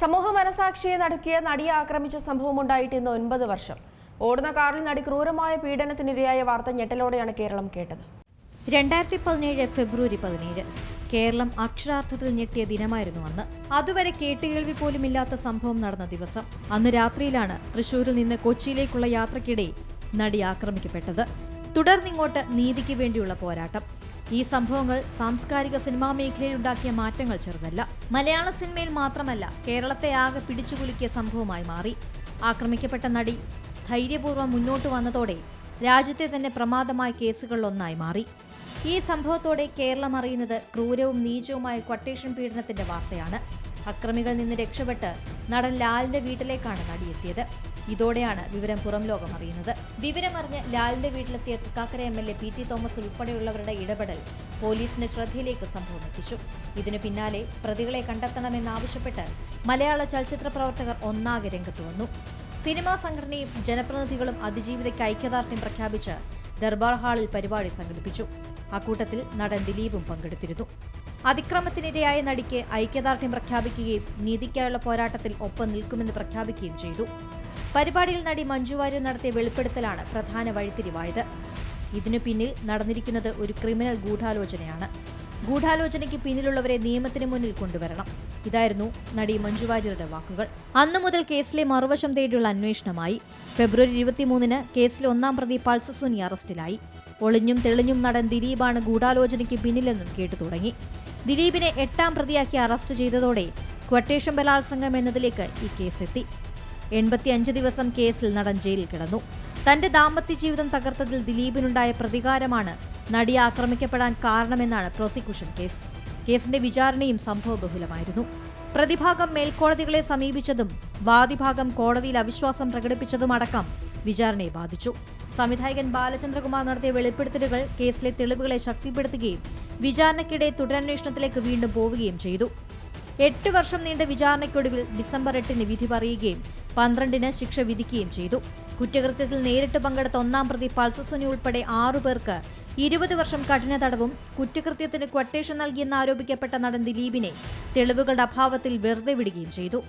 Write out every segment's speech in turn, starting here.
സമൂഹ മനസാക്ഷിയെ നടുക്കിയ നടിയെ ആക്രമിച്ച സംഭവമുണ്ടായിട്ട് ഇന്ന് 9 വർഷം. ഓടുന്ന കാറിൽ നടി ക്രൂരമായ പീഡനത്തിനിരയായ വാർത്ത ഞെട്ടലോടെയാണ് കേരളം കേട്ടത്. 2017 ഫെബ്രുവരി 17 കേരളം അക്ഷരാർത്ഥത്തിൽ ഞെട്ടിയ ദിനമായിരുന്നു അന്ന്. അതുവരെ കേട്ടുകേൾവി പോലുമില്ലാത്ത സംഭവം നടന്ന ദിവസം. അന്ന് രാത്രിയിലാണ് തൃശൂരിൽ നിന്ന് കൊച്ചിയിലേക്കുള്ള യാത്രക്കിടെ നടി ആക്രമിക്കപ്പെട്ടത്. തുടർന്നിങ്ങോട്ട് നീതിക്ക് വേണ്ടിയുള്ള പോരാട്ടം. ഈ സംഭവങ്ങൾ സാംസ്കാരിക സിനിമാ മേഖലയിൽ ഉണ്ടാക്കിയ മാറ്റങ്ങൾ ചെറുതല്ല. മലയാള സിനിമയിൽ മാത്രമല്ല, കേരളത്തെ ആകെ പിടിച്ചുകുലുക്കിയ സംഭവമായി മാറി. ആക്രമിക്കപ്പെട്ട നടി ധൈര്യപൂർവ്വം മുന്നോട്ട് വന്നതോടെ രാജ്യത്തെ തന്നെ പ്രമാദമായ കേസുകളിലൊന്നായി മാറി. ഈ സംഭവത്തോടെ കേരളം അറിയുന്നത് ക്രൂരവും നീചവുമായ ക്വട്ടേഷൻ പീഡനത്തിന്റെ വാർത്തയാണ്. അക്രമികളിൽ നിന്ന് രക്ഷപ്പെട്ട് നടൻ ലാലിന്റെ വീട്ടിലേക്കാണ് നടിയെത്തിയത്. ഇതോടെയാണ് വിവരം പുറം ലോകം അറിയുന്നത്. വിവരമറിഞ്ഞ് ലാലിന്റെ വീട്ടിലെത്തിയ തൃക്കാക്കര MLA PT തോമസ് ഉൾപ്പെടെയുള്ളവരുടെ ഇടപെടൽ പോലീസിന്റെ ശ്രദ്ധയിലേക്ക് സംഭവം എത്തിച്ചു. ഇതിനു പിന്നാലെ പ്രതികളെ കണ്ടെത്തണമെന്നാവശ്യപ്പെട്ട് മലയാള ചലച്ചിത്ര പ്രവർത്തകർ ഒന്നാകെ രംഗത്തു വന്നു. സിനിമാ സംഘടനയും ജനപ്രതിനിധികളും അതിജീവിതയ്ക്ക് ഐക്യദാർഢ്യം പ്രഖ്യാപിച്ച് ദർബാർ ഹാളിൽ പരിപാടി സംഘടിപ്പിച്ചു. അക്കൂട്ടത്തിൽ നടൻ ദിലീപും പങ്കെടുത്തിരുന്നു. അതിക്രമത്തിനിരയായ നടിക്ക് ഐക്യദാർഢ്യം പ്രഖ്യാപിക്കുകയും നീതിക്കായുള്ള പോരാട്ടത്തിൽ ഒപ്പം നിൽക്കുമെന്ന് പ്രഖ്യാപിക്കുകയും ചെയ്തു. പരിപാടിയിൽ നടി മഞ്ജു വാര്യർ നടത്തിയ വെളിപ്പെടുത്തലാണ് പ്രധാന വഴിത്തിരിവായത്. ഇതിനു പിന്നിൽ നടന്നിരിക്കുന്നത് ഒരു ക്രിമിനൽ ഗൂഢാലോചനയാണ്. ഗൂഢാലോചനയ്ക്ക് പിന്നിലുള്ളവരെ നിയമത്തിന് മുന്നിൽ കൊണ്ടുവരണം. ഇതായിരുന്നു നടി മഞ്ജു വാര്യരുടെ വാക്കുകൾ. അന്നു മുതൽ കേസിലെ മറുവശം തേടിയുള്ള അന്വേഷണമായി. ഫെബ്രുവരി 23 കേസിലെ 1-ാം പ്രതി പൾസർ സുനി അറസ്റ്റിലായി. ഒളിഞ്ഞും തെളിഞ്ഞും നടൻ ദിലീപാണ് ഗൂഢാലോചനയ്ക്ക് പിന്നിലെന്നും കേട്ടു തുടങ്ങി. ദിലീപിനെ 8-ാം പ്രതിയാക്കി അറസ്റ്റ് ചെയ്തതോടെ ക്വട്ടേഷൻ ബലാത്സംഗം എന്നതിലേക്ക് ഈ കേസെത്തി. 85 ദിവസം കേസിൽ നടൻ ജയിലിൽ കിടന്നു. തന്റെ ദാമ്പത്യ ജീവിതം തകർത്തതിൽ ദിലീപിനുണ്ടായ പ്രതികാരമാണ് നടി ആക്രമിക്കപ്പെടാൻ കാരണമെന്നാണ് പ്രോസിക്യൂഷൻ കേസ്. കേസിന്റെ വിചാരണയും സംഭവബഹുലമായിരുന്നു. പ്രതിഭാഗം മേൽക്കോടതികളെ സമീപിച്ചതും വാദിഭാഗം കോടതിയിൽ അവിശ്വാസം പ്രകടിപ്പിച്ചതുമടക്കം വിചാരണയെ ബാധിച്ചു. സംവിധായകൻ ബാലചന്ദ്രകുമാർ നടത്തിയ വെളിപ്പെടുത്തലുകൾ കേസിലെ തെളിവുകളെ ശക്തിപ്പെടുത്തുകയും വിചാരണയ്ക്കിടെ തുടരന്വേഷണത്തിലേക്ക് വീണ്ടും പോവുകയും ചെയ്തു. 8 വർഷം നീണ്ട വിചാരണയ്ക്കൊടുവിൽ ഡിസംബർ 8 വിധി പറയുകയും 12 ശിക്ഷ വിധിക്കുകയും ചെയ്തു. കുറ്റകൃത്യത്തിൽ നേരിട്ട് പങ്കെടുത്ത 1-ാം പ്രതി പൾസർ സുനി ഉൾപ്പെടെ 6 പേർക്ക് 20 വർഷം കഠിന തടവും ക്വട്ടേഷന് ക്വട്ടേഷൻ നൽകിയെന്നാരോപിക്കപ്പെട്ട നടൻ ദിലീപിനെ തെളിവുകളുടെ അഭാവത്തിൽ വെറുതെ വിടുകയും ചെയ്തു.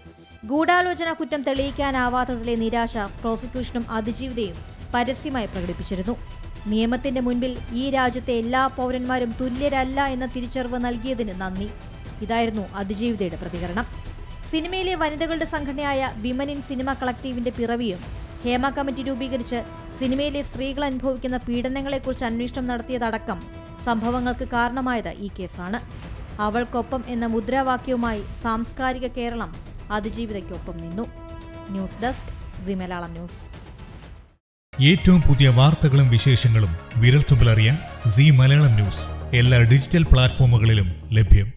ഗൂഢാലോചന കുറ്റം തെളിയിക്കാനാവാത്തതിലെ നിരാശ പ്രോസിക്യൂഷനും അതിജീവിതയും പരസ്യമായി പ്രകടിപ്പിച്ചിരുന്നു. നിയമത്തിന്റെ മുൻപിൽ ഈ രാജ്യത്തെ എല്ലാ പൗരന്മാരും തുല്യരല്ല എന്ന തിരിച്ചറിവ് നൽകിയതിന് നന്ദി. ഇതായിരുന്നു അതിജീവിതയുടെ പ്രതികരണം. സിനിമയിലെ വനിതകളുടെ സംഘടനയായ വിമൻ ഇൻ സിനിമ കളക്റ്റീവിന്റെ പിറവിയും ഹേമ കമ്മിറ്റി രൂപീകരിച്ച് സിനിമയിലെ സ്ത്രീകൾ അനുഭവിക്കുന്ന പീഡനങ്ങളെക്കുറിച്ച് അന്വേഷണം നടത്തിയതടക്കം സംഭവങ്ങൾക്ക് കാരണമായത് ഈ കേസാണ്. അവൾക്കൊപ്പം എന്ന മുദ്രാവാക്യവുമായി സാംസ്കാരിക കേരളം അതിജീവിതയ്ക്കൊപ്പം നിന്നു. News desk C Malayalam news. ഏറ്റവും പുതിയ വാർത്തകളും വിശേഷങ്ങളും വിരൽത്തുമ്പിലറിയാൻ സി മലയാളം ന്യൂസ് എല്ലാ ഡിജിറ്റൽ പ്ലാറ്റ്ഫോമുകളിലും ലഭ്യം.